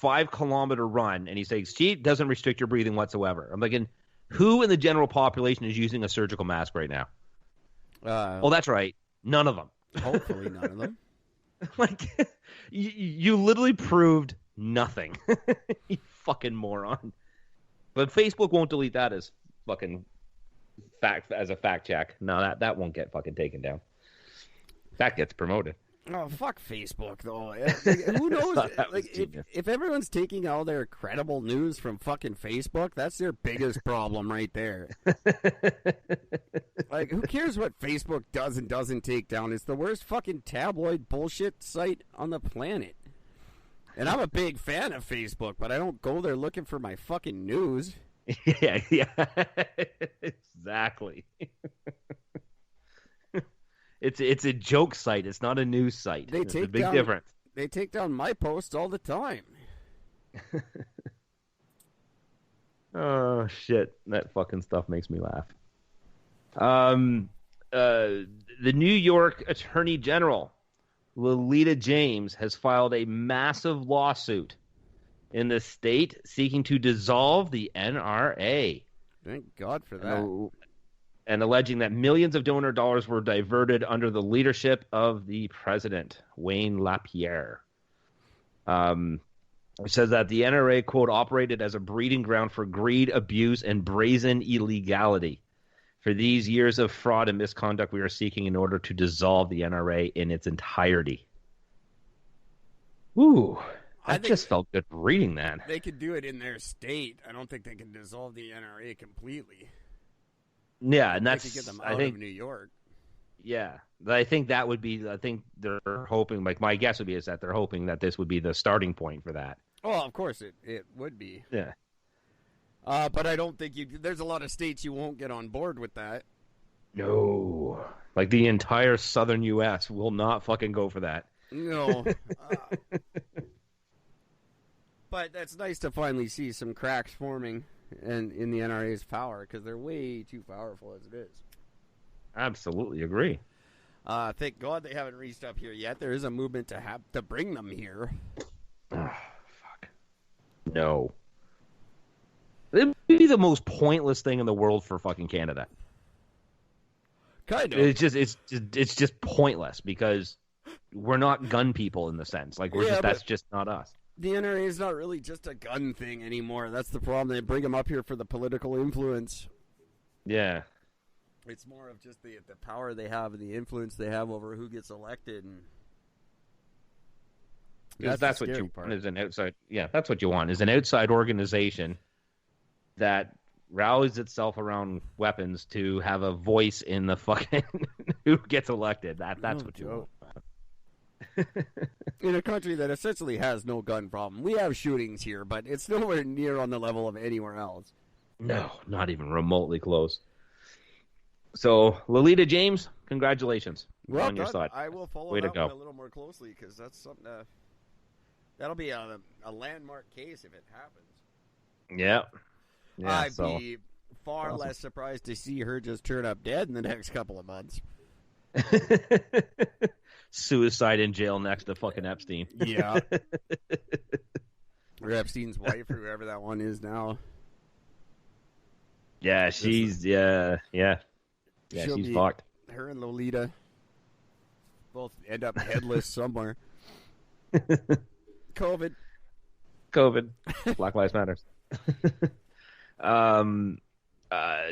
5-kilometer run, and he says, "See, it doesn't restrict your breathing whatsoever." I'm like, who in the general population is using a surgical mask right now? Oh, that's right, none of them. Hopefully, none of them. Like, you literally proved nothing. You fucking moron. But Facebook won't delete that as fucking as a fact check. No, that won't get fucking taken down. That gets promoted. Oh, fuck Facebook, though. Who knows? Like, if everyone's taking all their credible news from fucking Facebook, that's their biggest problem right there. Like, who cares what Facebook does and doesn't take down? It's the worst fucking tabloid bullshit site on the planet. And I'm a big fan of Facebook, but I don't go there looking for my fucking news. Yeah, exactly. It's a joke site. It's not a news site. It's a big difference. They take down my posts all the time. Oh shit! That fucking stuff makes me laugh. The New York Attorney General, Lolita James, has filed a massive lawsuit in the state seeking to dissolve the NRA. Thank God for that. And alleging that millions of donor dollars were diverted under the leadership of the president, Wayne LaPierre. It says that the NRA, quote, operated as a breeding ground for greed, abuse, and brazen illegality. For these years of fraud and misconduct, we are seeking in order to dissolve the NRA in its entirety. Ooh, I just felt good reading that. They could do it in their state. I don't think they can dissolve the NRA completely. Yeah, and that's, they could get them out of New York. Yeah, I think that would be. I think they're hoping. Like, my guess would be is that they're hoping that this would be the starting point for that. Well, of course it would be. Yeah. But I don't think there's a lot of states you won't get on board with that. No, like the entire southern U.S. will not fucking go for that. No. But that's nice to finally see some cracks forming in the NRA's power, because they're way too powerful as it is. Absolutely agree. Thank God they haven't reached up here yet. There is a movement to bring them here. Oh, fuck. No. It would be the most pointless thing in the world for fucking Canada. Kind of. It's just pointless because we're not gun people in the sense. Like, that's just not us. The NRA is not really just a gun thing anymore. That's the problem. They bring them up here for the political influence. Yeah. It's more of just the power they have and the influence they have over who gets elected. And that's what you want is an outside. Yeah, that's what you want is an outside organization that rallies itself around weapons to have a voice in the fucking who gets elected. That's what you want. In a country that essentially has no gun problem. We have shootings here, but it's nowhere near on the level of anywhere else. No, not even remotely close. So, Lolita James, congratulations on your side. I will follow that one a little more closely because that's something that'll be a landmark case if it happens. Yeah. I'd be far less surprised to see her just turn up dead in the next couple of months. Suicide in jail next to fucking Epstein. Yeah. Or Epstein's wife, or whoever that one is now. Yeah, she's she's fucked. Her and Lolita both end up headless somewhere. COVID. Black Lives Matters.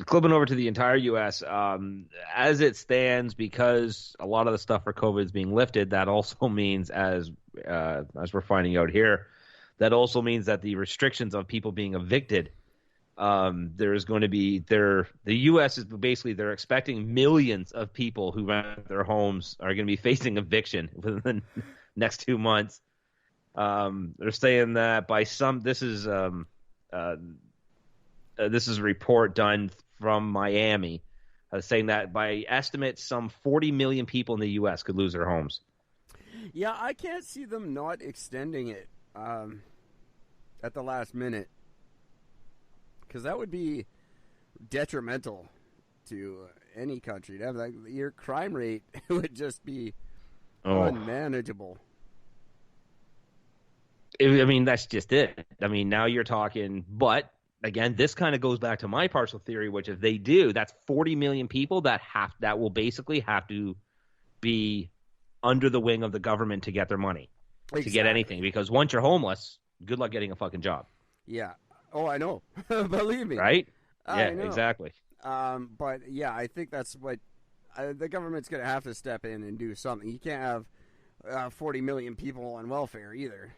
Clipping over to the entire U.S., as it stands, because a lot of the stuff for COVID is being lifted, that also means, as we're finding out here, that also means that the restrictions of people being evicted, there's going to be the U.S. is basically, they're expecting millions of people who rent their homes are going to be facing eviction within the next 2 months. They're saying that this is a report done from Miami saying that by estimate, some 40 million people in the U.S. could lose their homes. Yeah, I can't see them not extending it at the last minute, because that would be detrimental to any country. To have your crime rate would just be unmanageable. I mean, that's just it. I mean, now you're talking, but again, this kind of goes back to my partial theory, which if they do, that's 40 million people that will basically have to be under the wing of the government to get their money, to get anything. Because once you're homeless, good luck getting a fucking job. Yeah. Oh, I know. Believe me. Right? I Yeah, know. exactly. But yeah, I think that's what the government's going to have to step in and do something. You can't have 40 million people on welfare either.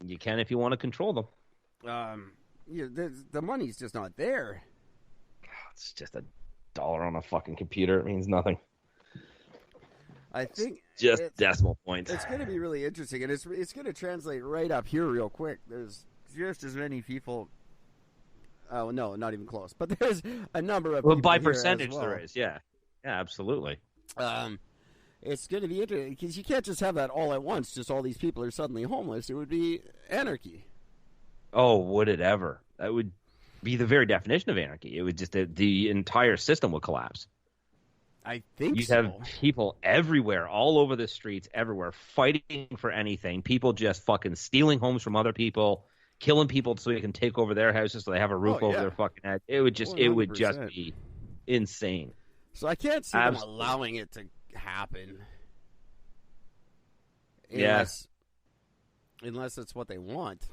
You can if you want to control them. The money's just not there. It's just $1 on a fucking computer. It means nothing. I think just decimal points. It's going to be really interesting, and it's going to translate right up here real quick. There's just as many people. Oh no, not even close. But there's a number of people by here percentage as well. there is. Yeah, absolutely. It's going to be interesting because you can't just have that all at once. Just all these people are suddenly homeless. It would be anarchy. Oh, would it ever? That would be the very definition of anarchy. It would just the entire system would collapse. I think you'd have people everywhere, all over the streets, everywhere, fighting for anything. People just fucking stealing homes from other people, killing people so they can take over their houses so they have a roof over their fucking head. It would just 100%. Be insane. So I can't see them allowing it to happen. Unless it's what they want.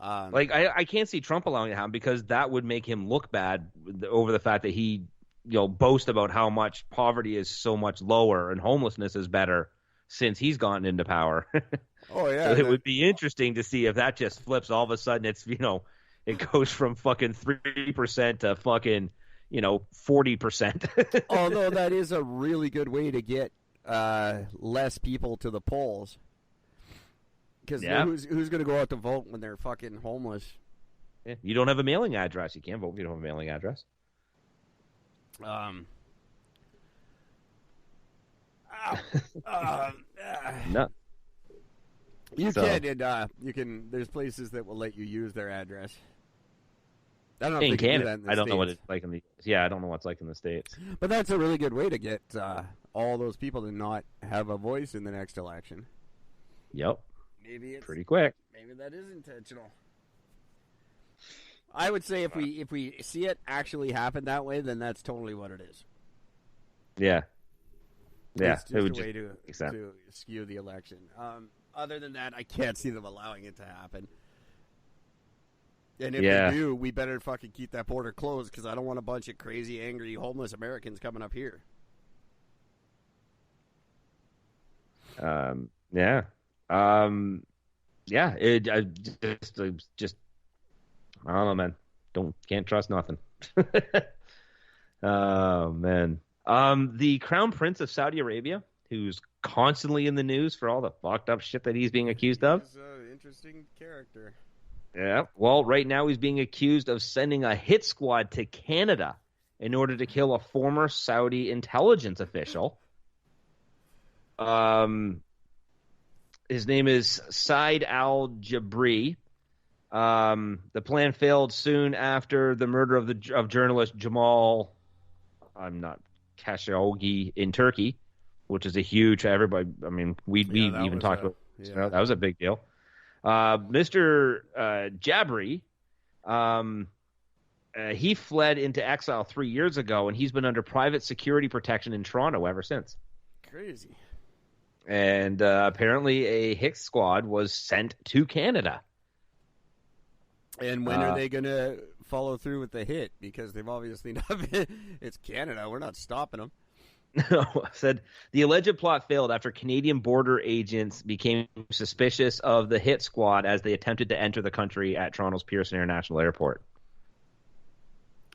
I can't see Trump allowing it to happen because that would make him look bad over the fact that he boast about how much poverty is so much lower and homelessness is better since he's gotten into power. Oh yeah. So it would be interesting to see if that just flips. All of a sudden it's, it goes from fucking 3% to fucking, 40%. Although that is a really good way to get less people to the polls. Because who's going to go out to vote when they're fucking homeless? Yeah. You don't have a mailing address. You can't vote if you don't have a mailing address. No. You can. There's places that will let you use their address. I don't know in if Canada. In the I don't States. know what it's like in the. Yeah, I don't know what it's like in the States. But that's a really good way to get all those people to not have a voice in the next election. Yep. Maybe it's pretty quick. Maybe that is intentional. I would say if we see it actually happen that way, then that's totally what it is. Yeah. Yeah. It's just a way to skew the election. Other than that, I can't see them allowing it to happen. And if they do, we better fucking keep that border closed because I don't want a bunch of crazy, angry, homeless Americans coming up here. Yeah. Yeah. I don't know, man. Can't trust nothing. Oh man. The Crown Prince of Saudi Arabia, who's constantly in the news for all the fucked up shit that he's being accused of. He's an interesting character. Yeah. Well, right now he's being accused of sending a hit squad to Canada in order to kill a former Saudi intelligence official. His name is Said al-Jabri. The plan failed soon after the murder of journalist Jamal, Khashoggi in Turkey, which is a huge. Everybody, I mean, we even talked about. That was a big deal. Mr. Jabri, he fled into exile 3 years ago, and he's been under private security protection in Toronto ever since. Crazy. And apparently a hit squad was sent to Canada. And when are they going to follow through with the hit? Because they've obviously not been. It's Canada. We're not stopping them. No, said the alleged plot failed after Canadian border agents became suspicious of the hit squad as they attempted to enter the country at Toronto's Pearson International Airport.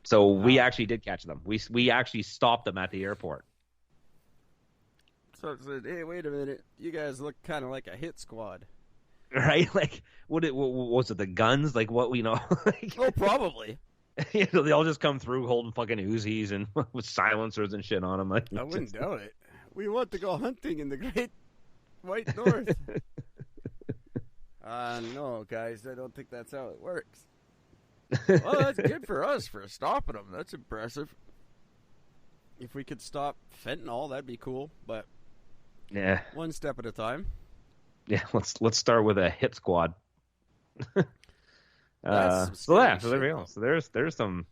So we actually did catch them. We actually stopped them at the airport. So it said, hey, wait a minute. You guys look kind of like a hit squad. Right? Like, what was it, the guns? Like, what, like, oh, probably. They all just come through holding fucking Uzis and with silencers and shit on them. I wouldn't doubt it. We want to go hunting in the Great White North. No, guys, I don't think that's how it works. Well, that's good for us for stopping them. That's impressive. If we could stop fentanyl, that'd be cool, but yeah, one step at a time. Yeah, let's start with a hit squad. That's some So scary so there we shit, go. though. So there's some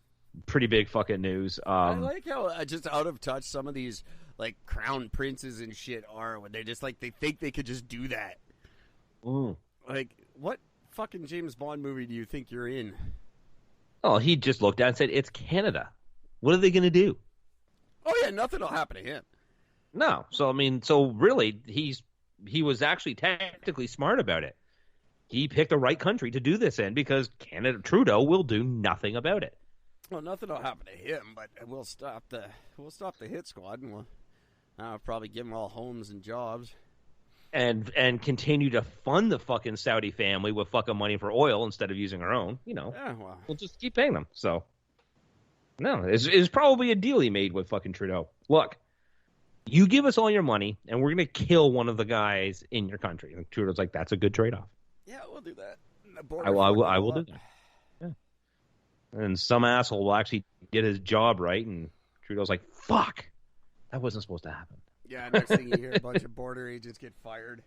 pretty big fucking news. I like how just out of touch some of these like crown princes and shit are when they just like they think they could just do that. Mm. Like, what fucking James Bond movie do you think you're in? Oh, he just looked at it and said, "It's Canada. What are they going to do?" Oh yeah, nothing will happen to him. No. So I mean, so really, he was actually technically smart about it. He picked the right country to do this in because Trudeau will do nothing about it. Well, nothing will happen to him, but we'll stop the hit squad, and we'll probably give them all homes and jobs. And continue to fund the fucking Saudi family with fucking money for oil instead of using our own. Yeah, well, We'll just keep paying them. So, no, it's probably a deal he made with fucking Trudeau. Look, you give us all your money, and we're gonna kill one of the guys in your country. And Trudeau's like, that's a good trade-off. yeah, we'll do that. I will do that. Yeah. And some asshole will actually get his job right, and Trudeau's like, fuck, that wasn't supposed to happen. Yeah, next thing you hear, a bunch of border agents get fired.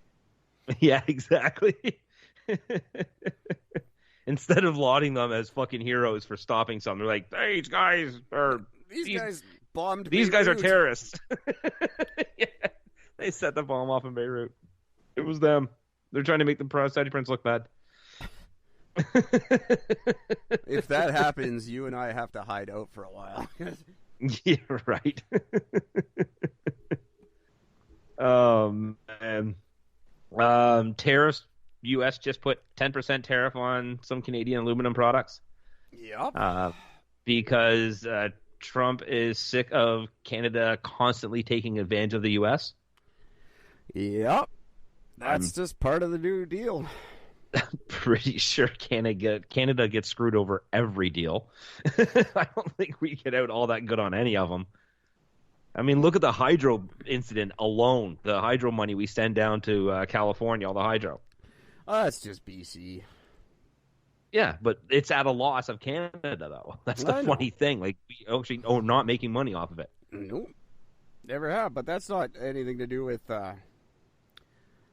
Yeah, exactly. Instead of lauding them as fucking heroes for stopping something, they're like, hey, these guys bombed. These guys are Beirut. terrorists. Yeah, they set the bomb off in Beirut. It was them. They're trying to make the Saudi prince look bad. If that happens, you and I have to hide out for a while. Yeah, right. Man. Tariffs. U.S. just put 10% tariff on some Canadian aluminum products. Yep. Because Trump is sick of Canada constantly taking advantage of the U.S. Yep. That's just part of the new deal. Pretty sure Canada gets screwed over every deal. I don't think we get out all that good on any of them. I mean, look at the hydro incident alone. The hydro money we send down to California, all the hydro. Oh, that's just BC. Yeah, but it's at a loss of Canada, though. That's the funny thing. Like, we actually are not making money off of it. Nope. Never have. But that's not anything to do with...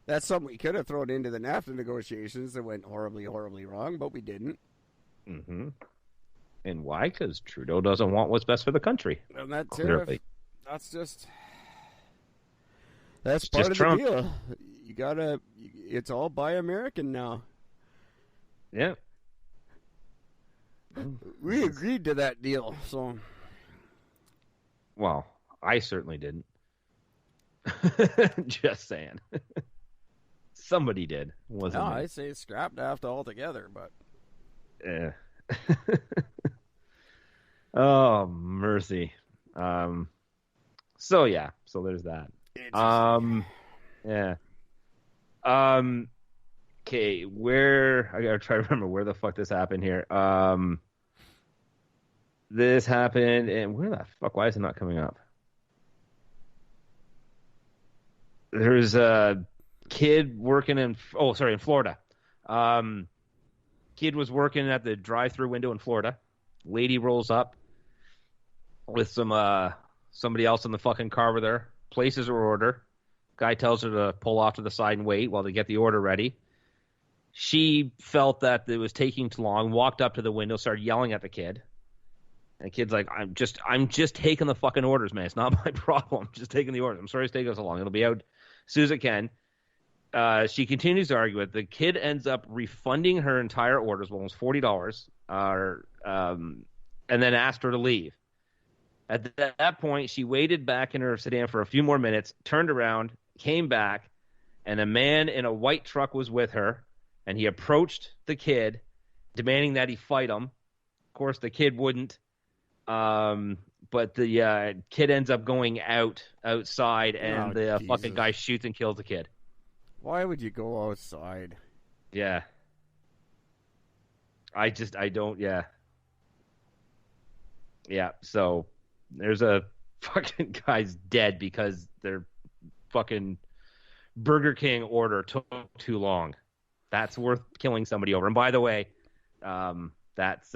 That's something we could have thrown into the NAFTA negotiations that went horribly, horribly wrong, but we didn't. Mm-hmm. And why? Because Trudeau doesn't want what's best for the country. And that Clearly. That's just... That's it's part of Trump. the deal. You gotta... It's all buy American now. Yeah. We agreed to that deal, so... Well, I certainly didn't. Just saying. Somebody did. Wasn't No, me. I say scrap NAFTA altogether, but... Yeah. Oh, mercy. So yeah, so there's that. Yeah. Okay, I gotta try to remember where the fuck this happened here. This happened, and where the fuck? Why is it not coming up? There's a kid working in Florida. Kid was working at the drive-through window in Florida. Lady rolls up with somebody else in the fucking car with her. Places her order. Guy tells her to pull off to the side and wait while they get the order ready. She felt that it was taking too long, walked up to the window, started yelling at the kid. And the kid's like, I'm just taking the fucking orders, man. It's not my problem. I'm just taking the orders. I'm sorry it's taking so long. It'll be out as soon as it can. She continues to argue it. The kid ends up refunding her entire orders, almost $40, and then asked her to leave. At that point, she waited back in her sedan for a few more minutes, turned around, came back, and a man in a white truck was with her, and he approached the kid, demanding that he fight him. Of course, the kid wouldn't, but the kid ends up going outside, and the Jesus. fucking guy shoots and kills the kid. Why would you go outside? Yeah. I don't, yeah. Yeah, so there's a fucking guy's dead because their fucking Burger King order took too long. That's worth killing somebody over. And by the way, that's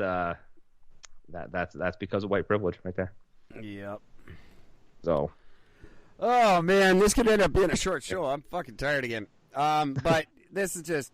because of white privilege right there. Yep. So. Oh man, this could end up being a short show. I'm fucking tired again. But this is just